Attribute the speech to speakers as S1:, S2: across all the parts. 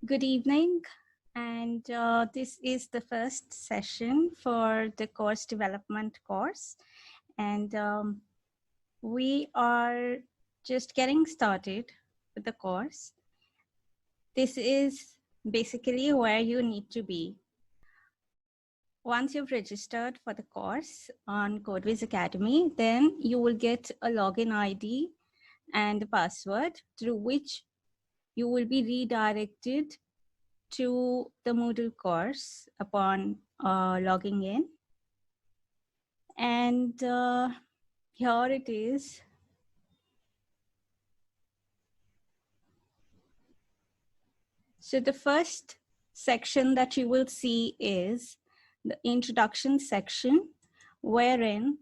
S1: Good evening, and this is the first session for the course development course, and we are just getting started with the course. This is basically where you need to be. Once you've registered for the course on CodeWiz Academy, then you will get a login ID and a password through which you will be redirected to the Moodle course upon logging in. And here it is. So the first section that you will see is the introduction section, wherein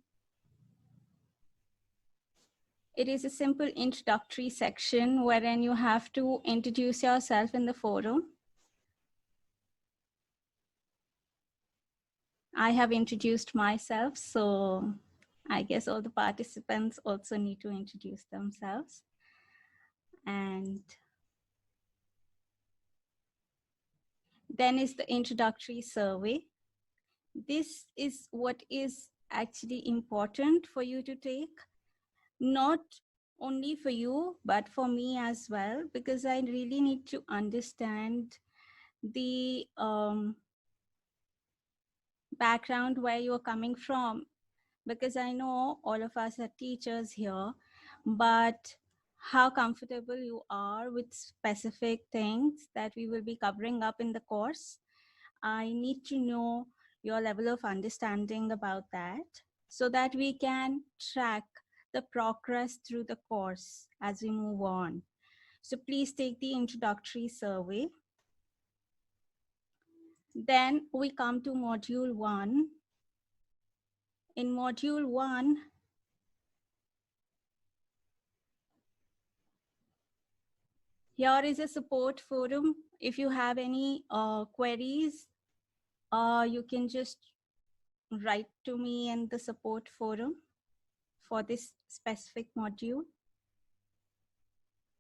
S1: it is a simple introductory section wherein you have to introduce yourself in the forum. I have introduced myself, so I guess all the participants also need to introduce themselves. And then is the introductory survey. This is what is actually important for you to take, not only for you, but for me as well, because I really need to understand the background where you're coming from, because I know all of us are teachers here, but how comfortable you are with specific things that we will be covering up in the course. I need to know your level of understanding about that so that we can track the progress through the course as we move on. So please take the introductory survey. Then we come to module 1. In module 1, here is a support forum. If you have any queries, you can just write to me in the support forum for this specific module.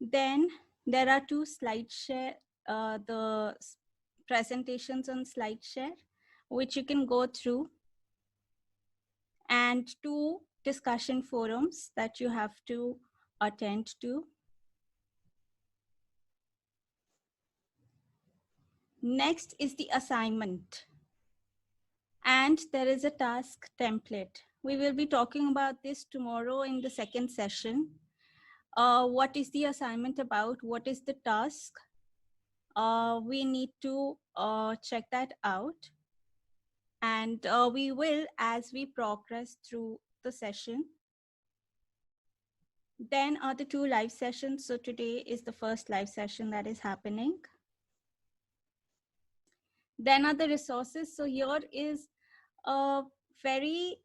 S1: Then there are two SlideShare, the presentations on SlideShare, which you can go through, and two discussion forums that you have to attend to. Next is the assignment. And there is a task template. We will be talking about this tomorrow in the second session. What is the assignment about? What is the task? We need to check that out. And we will as we progress through the session. Then are the two live sessions. So today is the first live session that is happening. Then are the resources. So here is a very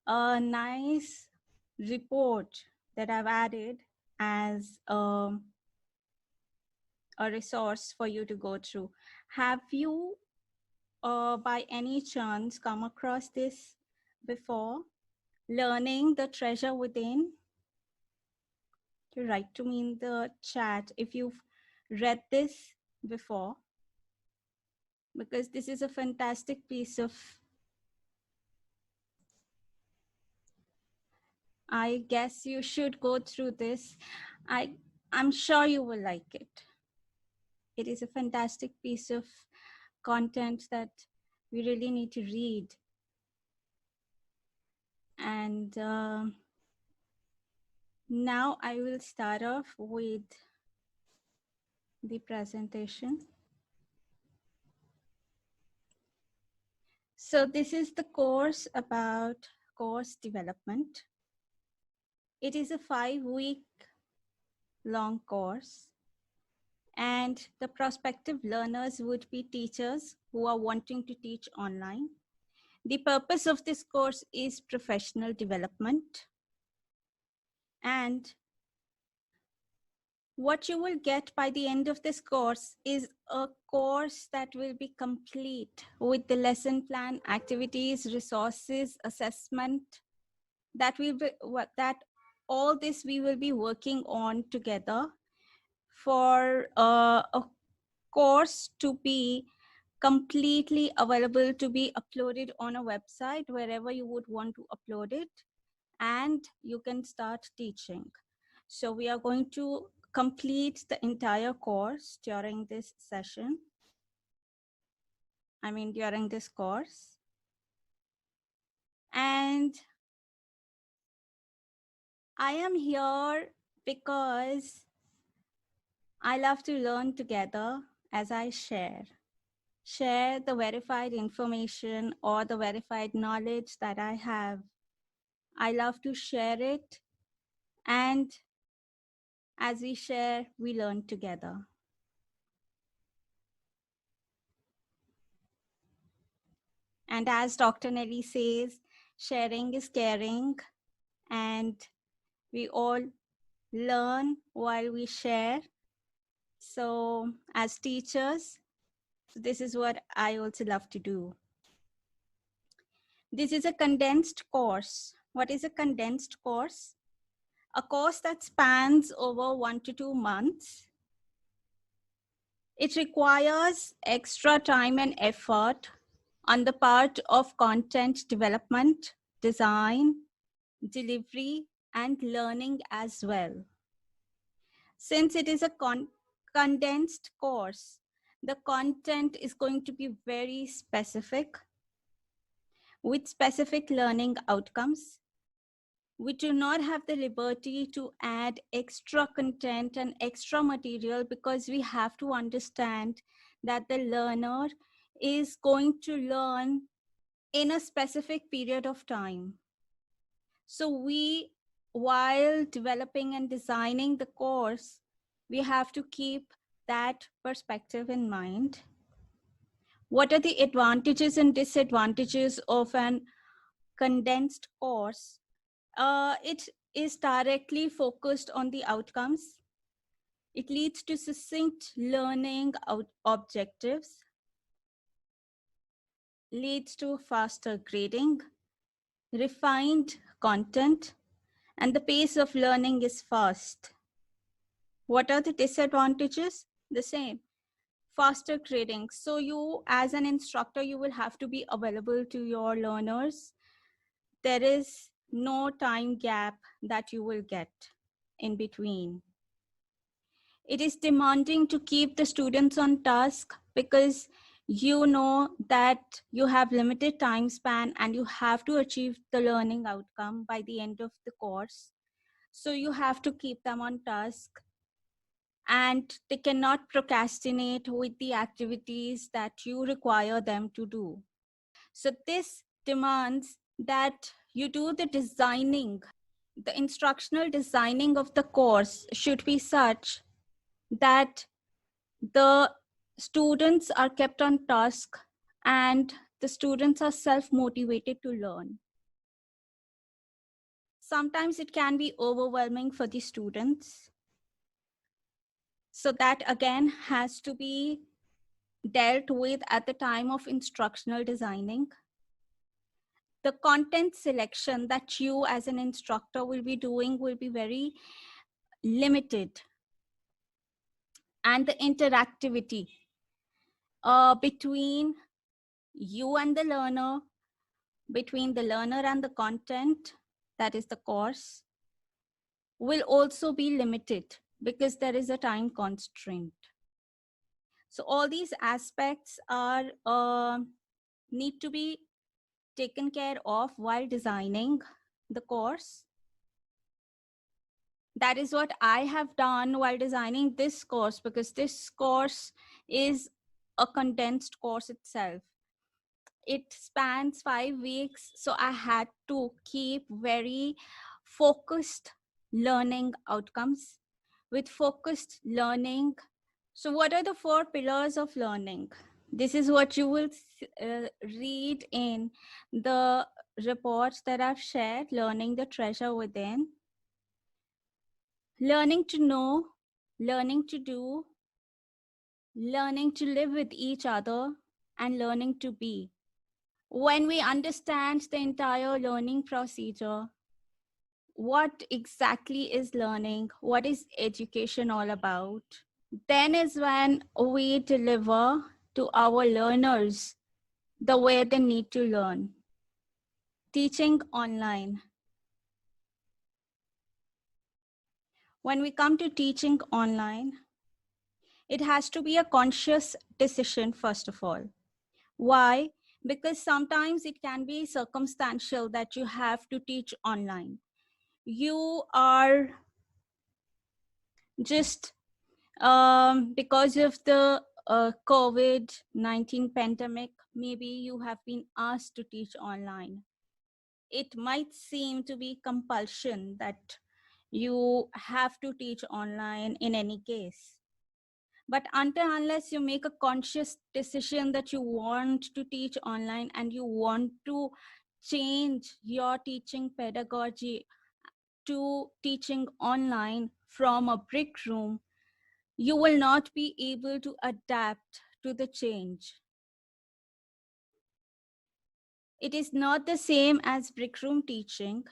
S1: nice report that I've added as a resource for you to go through. Have you by any chance come across this before? Learning the Treasure Within? To write to me in the chat if you've read this before, because this is a fantastic piece of, I guess you should go through this. I'm sure you will like it. It is a fantastic piece of content that we really need to read. And now I will start off with the presentation. So this is the course about course development. It is a 5-week long course, and the prospective learners would be teachers who are wanting to teach online. The purpose of this course is professional development, and what you will get by the end of this course is a course that will be complete with the lesson plan, activities, resources, assessment, that all this we will be working on together for a course to be completely available to be uploaded on a website wherever you would want to upload it, and you can start teaching. So we are going to complete the entire course during this session. During this course. And I am here because I love to learn together as I share the verified information or the verified knowledge that I have. I love to share it, and as we share, we learn together. And as Dr. Nelly says, sharing is caring, and we all learn while we share. So as teachers, this is what I also love to do. This is a condensed course. What is a condensed course? A course that spans over 1 to 2 months. It requires extra time and effort on the part of content development, design, delivery, and learning as well. Since it is a condensed course, the content is going to be very specific with specific learning outcomes. We do not have the liberty to add extra content and extra material because we have to understand that the learner is going to learn in a specific period of time. So we, while developing and designing the course, we have to keep that perspective in mind. What are the advantages and disadvantages of an condensed course? It is directly focused on the outcomes. It leads to succinct learning objectives, leads to faster grading, refined content, and the pace of learning is fast. What are the disadvantages? The same, faster grading. So you, as an instructor, you will have to be available to your learners. There is no time gap that you will get in between. It is demanding to keep the students on task because you know that you have limited time span and you have to achieve the learning outcome by the end of the course. So you have to keep them on task, and they cannot procrastinate with the activities that you require them to do. So this demands that you do the designing. The instructional designing of the course should be such that the students are kept on task and the students are self-motivated to learn. Sometimes it can be overwhelming for the students. So that again has to be dealt with at the time of instructional designing. The content selection that you as an instructor will be doing will be very limited. And the interactivity between you and the learner, between the learner and the content, that is the course, will also be limited because there is a time constraint. So all these aspects are need to be taken care of while designing the course. That is what I have done while designing this course, because this course is a condensed course itself. It spans 5 weeks, so I had to keep very focused learning outcomes with focused learning. So what are the 4 pillars of learning? This is what you will read in the reports that I've shared, Learning the Treasure Within. Learning to know, learning to do, learning to live with each other, and learning to be. When we understand the entire learning procedure, what exactly is learning, what is education all about, then is when we deliver to our learners the way they need to learn. Teaching online. When we come to teaching online, it has to be a conscious decision, first of all. Why? Because sometimes it can be circumstantial that you have to teach online. You are just because of the COVID-19 pandemic, maybe you have been asked to teach online. It might seem to be compulsion that you have to teach online in any case. But until unless you make a conscious decision that you want to teach online and you want to change your teaching pedagogy to teaching online from a brick room, you will not be able to adapt to the change. It is not the same as brick room teaching,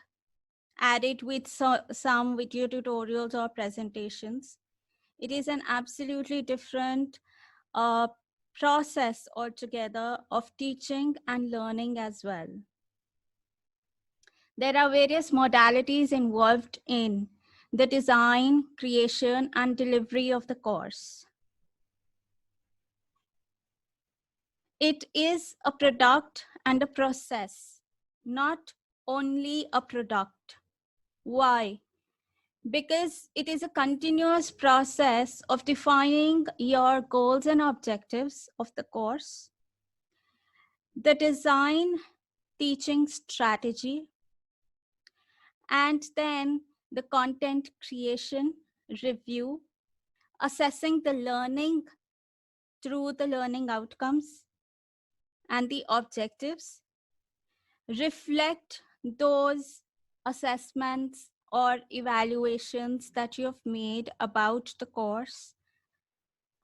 S1: added with some video tutorials or presentations. It is an absolutely different process altogether of teaching and learning as well. There are various modalities involved in the design, creation, and delivery of the course. It is a product and a process, not only a product. Why? Because it is a continuous process of defining your goals and objectives of the course, the design, teaching strategy, and then the content creation, review, assessing the learning through the learning outcomes and the objectives, reflect those assessments or evaluations that you have made about the course,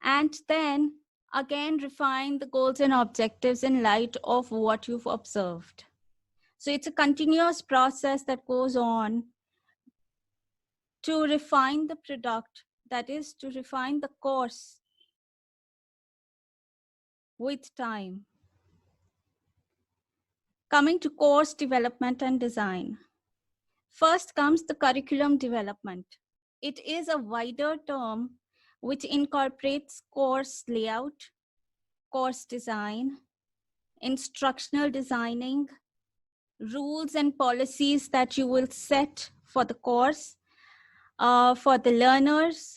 S1: and then again refine the goals and objectives in light of what you've observed. So it's a continuous process that goes on to refine the product, that is to refine the course with time. Coming to course development and design. First comes the curriculum development. It is a wider term which incorporates course layout, course design, instructional designing, rules and policies that you will set for the course, for the learners,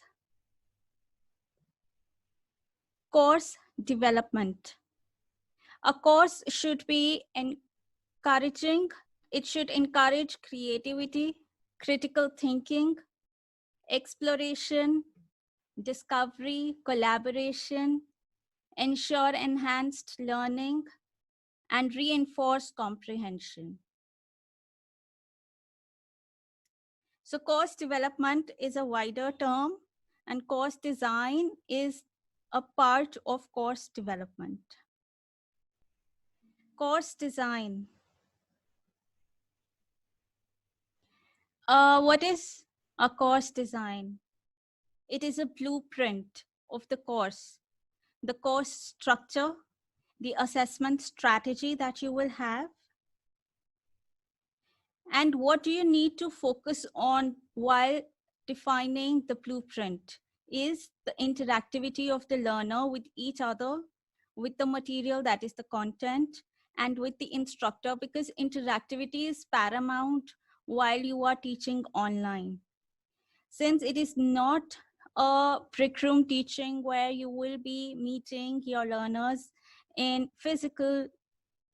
S1: course development. A course should be encouraging. It should encourage creativity, critical thinking, exploration, discovery, collaboration, ensure enhanced learning, and reinforce comprehension. So course development is a wider term, and course design is a part of course development. Course design. What is a course design? It is a blueprint of the course structure, the assessment strategy that you will have, and what do you need to focus on while defining the blueprint is the interactivity of the learner with each other, with the material, that is the content, and with the instructor, because interactivity is paramount while you are teaching online. Since it is not a brick room teaching where you will be meeting your learners in physical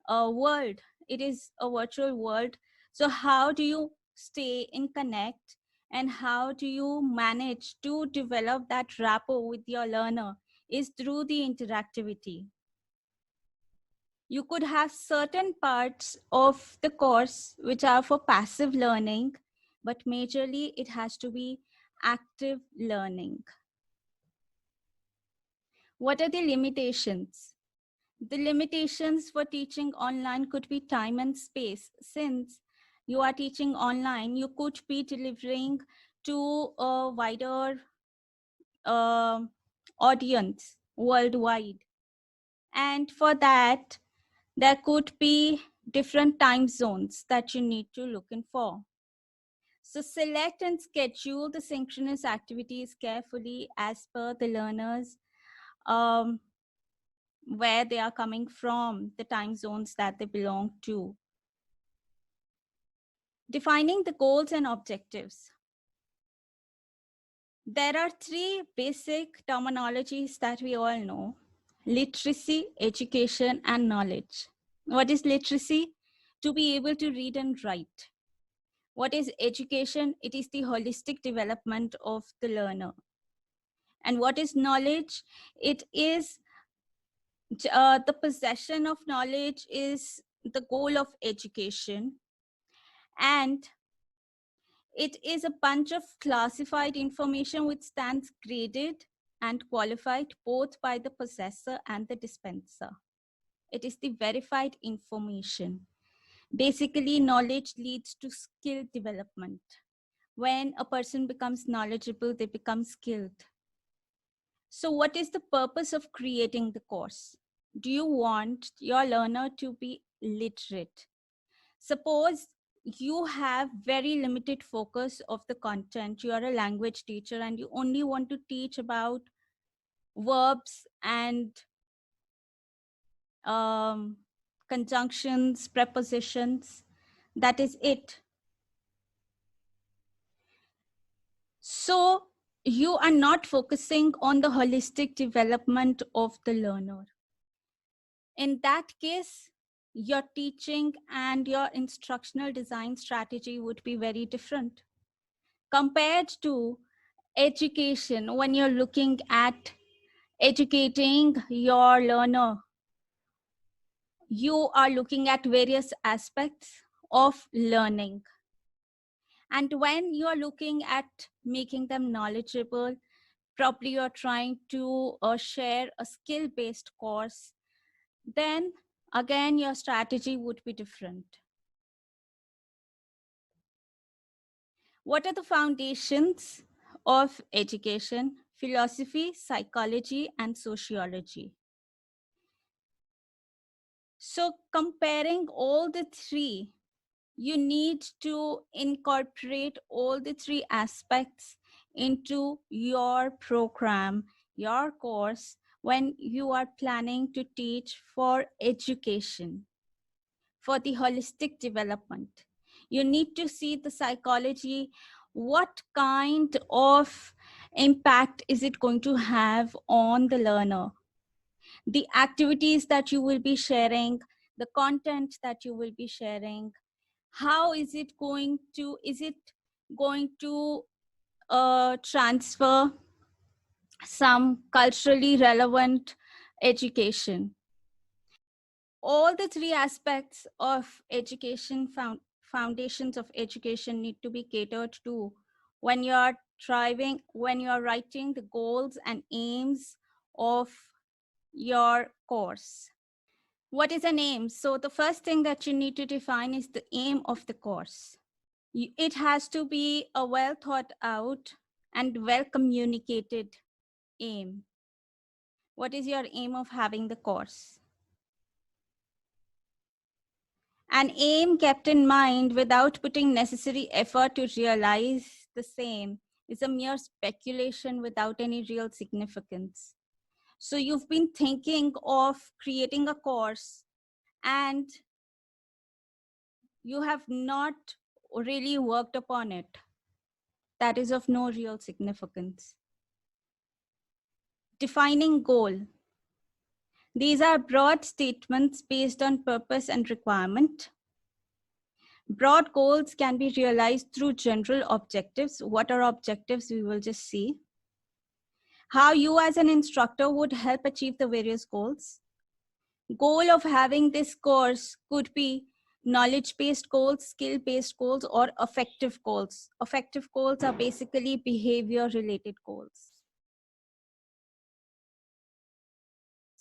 S1: world, it is a virtual world. So how do you stay in connect, and how do you manage to develop that rapport with your learner is through the interactivity. You could have certain parts of the course which are for passive learning, but majorly it has to be active learning. What are the limitations? The limitations for teaching online could be time and space. Since you are teaching online, you could be delivering to a wider audience worldwide. And for that, there could be different time zones that you need to look in for. So select and schedule the synchronous activities carefully as per the learners, where they are coming from, the time zones that they belong to. Defining the goals and objectives. There are three basic terminologies that we all know: literacy, education, and knowledge. What is literacy? To be able to read and write. What is education? It is the holistic development of the learner. And what is knowledge? It is the possession of knowledge is the goal of education. And it is a bunch of classified information which stands graded and qualified both by the possessor and the dispenser. It is the verified information. Basically, knowledge leads to skill development. When a person becomes knowledgeable, they become skilled. So what is the purpose of creating the course? Do you want your learner to be literate? Suppose you have very limited focus of the content. You are a language teacher and you only want to teach about verbs and conjunctions, prepositions. That is it. So you are not focusing on the holistic development of the learner. In that case, your teaching and your instructional design strategy would be very different compared to education. When you're looking at educating your learner, you are looking at various aspects of learning. And when you're looking at making them knowledgeable, probably you're trying to share a skill-based course, then again, your strategy would be different. What are the foundations of education? Philosophy, psychology, and sociology. So comparing all the three, you need to incorporate all the three aspects into your program, your course, when you are planning to teach for education, for the holistic development. You need to see the psychology. What kind of impact is it going to have on the learner? The activities that you will be sharing, the content that you will be sharing, how is it going to transfer some culturally relevant education? All the three aspects of education, foundations of education, need to be catered to when you're writing the goals and aims of your course. What is an aim? So the first thing that you need to define is the aim of the course. It has to be a well thought out and well communicated aim. What is your aim of having the course? An aim kept in mind without putting necessary effort to realize the same is a mere speculation without any real significance. So you've been thinking of creating a course and you have not really worked upon it. That is of no real significance. Defining goal. These are broad statements based on purpose and requirement. Broad goals can be realized through general objectives. What are objectives? We will just see. How you as an instructor would help achieve the various goals. Goal of having this course could be knowledge-based goals, skill-based goals, or affective goals. Affective goals are basically behavior-related goals.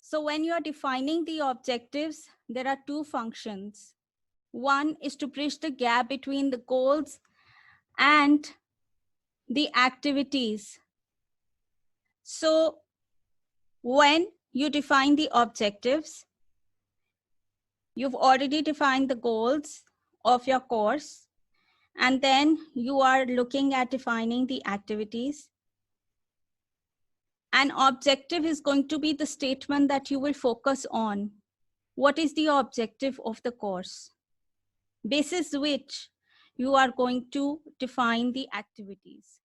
S1: So when you are defining the objectives, there are two functions. One is to bridge the gap between the goals and the activities. So When you define the objectives, you've already defined the goals of your course, and then you are looking at defining the activities. An objective is going to be the statement that you will focus on. What is the objective of the course? Basis which you are going to define the activities.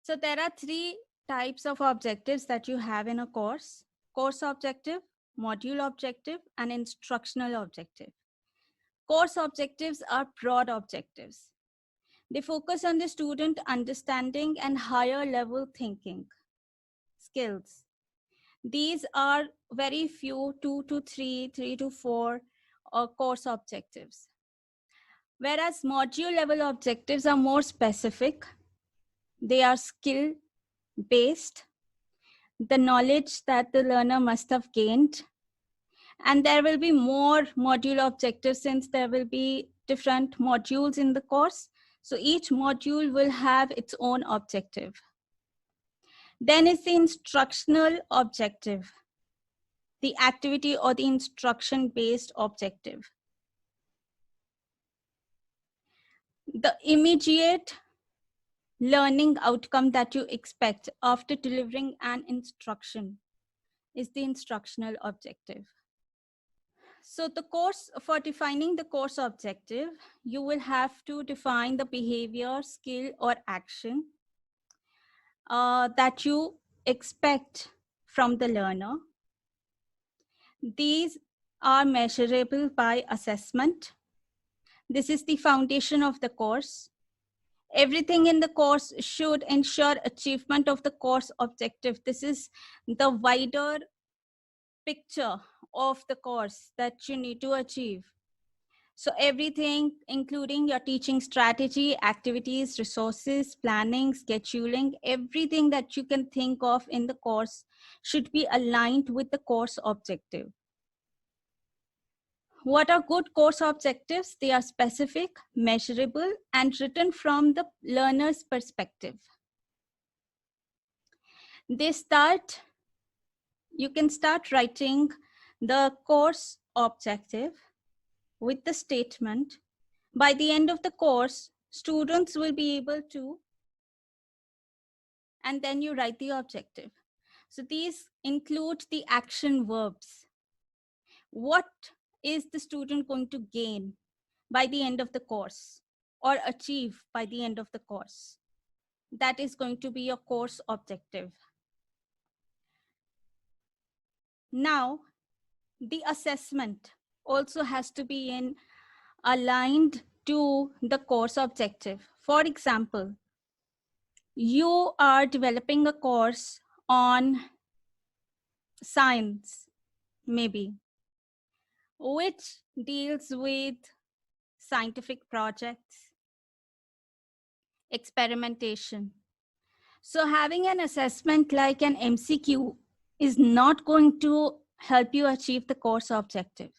S1: So there are three types of objectives that you have in a course: course objective, module objective, and instructional objective. Course objectives are broad objectives. They focus on the student understanding and higher level thinking skills. These are very few, 2 to 3, 3 to 4 course objectives. Whereas module level objectives are more specific. They are skill based, the knowledge that the learner must have gained. And there will be more module objectives since there will be different modules in the course. So each module will have its own objective. Then is the instructional objective, the activity or the instruction-based objective. The immediate learning outcome that you expect after delivering an instruction is the instructional objective. So the course, for defining the course objective, you will have to define the behavior, skill, or action that you expect from the learner. These are measurable by assessment. This is the foundation of the course. Everything in the course should ensure achievement of the course objective. This is the wider picture of the course that you need to achieve. So everything, including your teaching strategy, activities, resources, planning, scheduling, everything that you can think of in the course should be aligned with the course objective. What are good course objectives? They are specific, measurable, and written from the learner's perspective. You can start writing the course objective with the statement. By the end of the course, students will be able to, and then you write the objective. So these include the action verbs. What is the student going to gain by the end of the course or achieve by the end of the course? That is going to be your course objective. Now, the assessment also has to be aligned to the course objective. For example, you are developing a course on science, maybe, which deals with scientific projects, experimentation. So having an assessment like an MCQ is not going to help you achieve the course objective,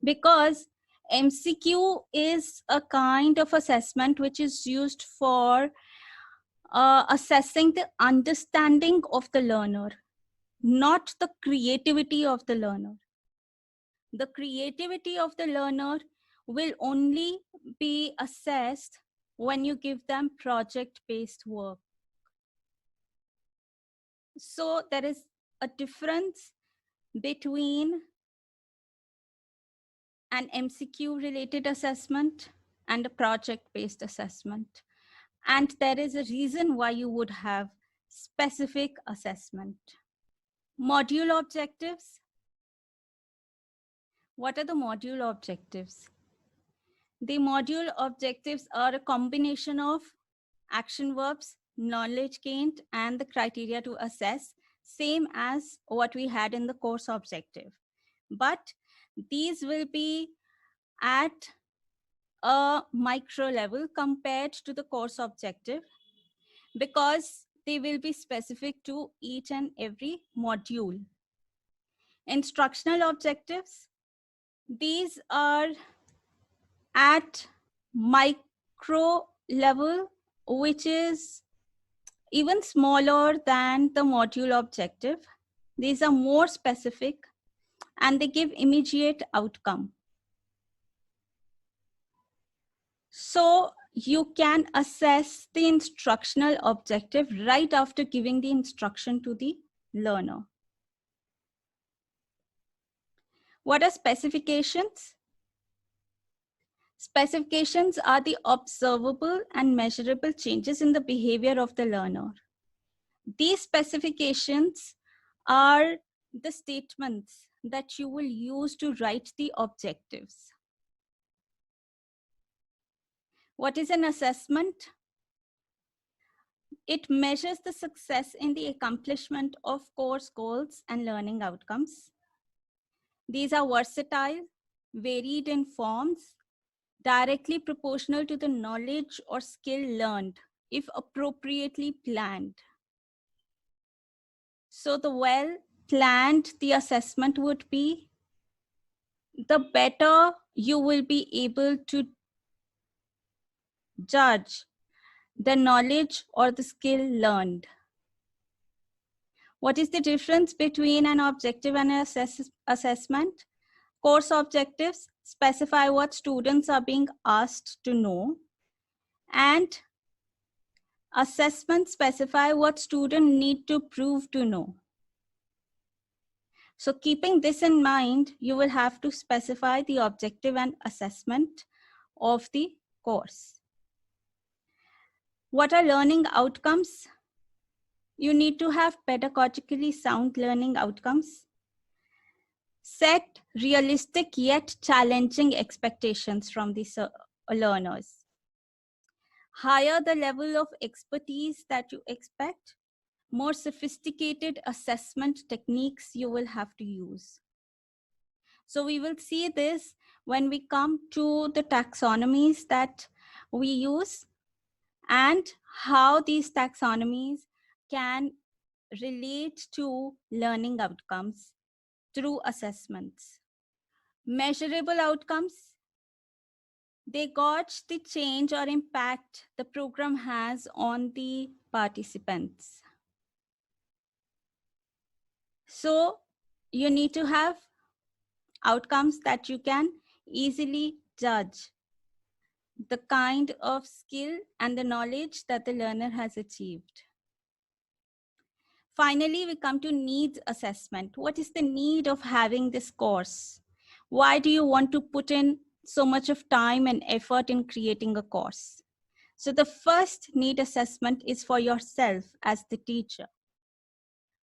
S1: because MCQ is a kind of assessment which is used for assessing the understanding of the learner, not the creativity of the learner. The creativity of the learner will only be assessed when you give them project-based work. So there is a difference between an MCQ related assessment and a project-based assessment. And there is a reason why you would have specific assessment. Module objectives. What are the module objectives? The module objectives are a combination of action verbs, knowledge gained, and the criteria to assess, same as what we had in the course objective. But these will be at a micro level compared to the course objective, because they will be specific to each and every module. Instructional objectives. These are at micro level, which is even smaller than the module objective. These are more specific and they give immediate outcome. So you can assess the instructional objective right after giving the instruction to the learner. What are specifications? Specifications are the observable and measurable changes in the behavior of the learner. These specifications are the statements that you will use to write the objectives. What is an assessment? It measures the success in the accomplishment of course goals and learning outcomes. These are versatile, varied in forms, directly proportional to the knowledge or skill learned, if appropriately planned. So the well-planned the assessment would be, the better you will be able to judge the knowledge or the skill learned. What is the difference between an objective and an assessment? Course objectives specify what students are being asked to know, and assessments specify what students need to prove to know. So keeping this in mind, you will have to specify the objective and assessment of the course. What are learning outcomes? You need to have pedagogically sound learning outcomes. Set realistic yet challenging expectations from the learners. Higher the level of expertise that you expect, more sophisticated assessment techniques you will have to use. So we will see this when we come to the taxonomies that we use and how these taxonomies can relate to learning outcomes through assessments. Measurable outcomes, they gauge the change or impact the program has on the participants. So you need to have outcomes that you can easily judge the kind of skill and the knowledge that the learner has achieved. Finally, we come to needs assessment. What is the need of having this course? Why do you want to put in so much of time and effort in creating a course? So the first need assessment is for yourself as the teacher.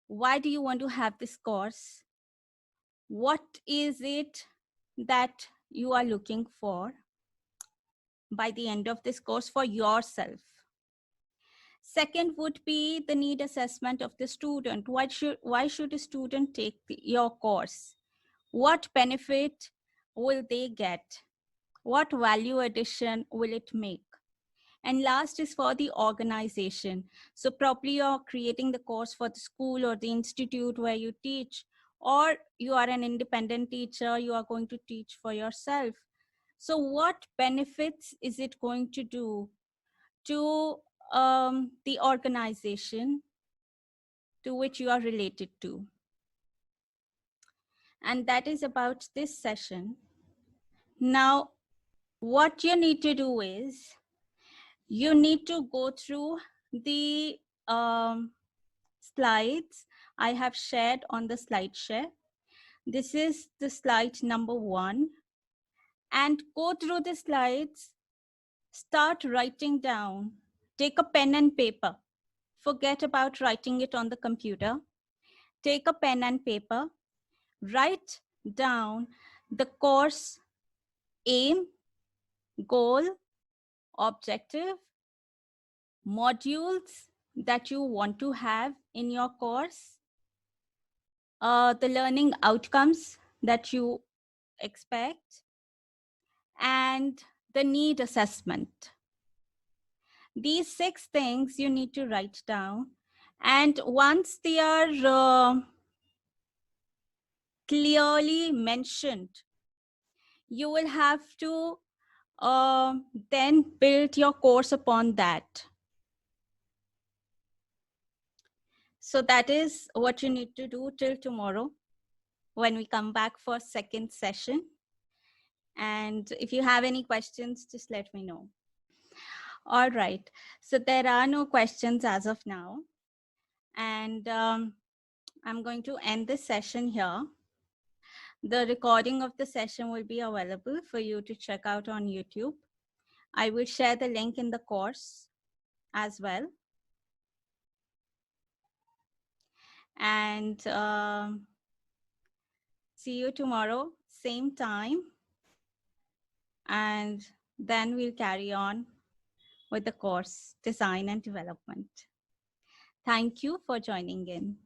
S1: Why do you want to have this course? What is it that you are looking for by the end of this course for yourself? Second would be the need assessment of the student. Why should a student take your course? What benefit will they get? What value addition will it make? And last is for the organization. So probably you're creating the course for the school or the institute where you teach, or you are an independent teacher, you are going to teach for yourself. So what benefits is it going to do to the organization to which you are related to? And that is about this session. Now, what you need to do is you need to go through the slides I have shared on the slide share. This is the slide number 1. And go through the slides, start writing down, take a pen and paper. Forget about writing it on the computer. Take a pen and paper, write down the course aim, goal, objective, modules that you want to have in your course, the learning outcomes that you expect, and the need assessment. These 6 things you need to write down. And once they are clearly mentioned, you will have to then build your course upon that. So that is what you need to do till tomorrow when we come back for second session. And if you have any questions, just let me know. All right. So there are no questions as of now. And I'm going to end this session here. The recording of the session will be available for you to check out on YouTube. I will share the link in the course as well. And see you tomorrow, same time. And then we'll carry on with the course, Design and Development. Thank you for joining in.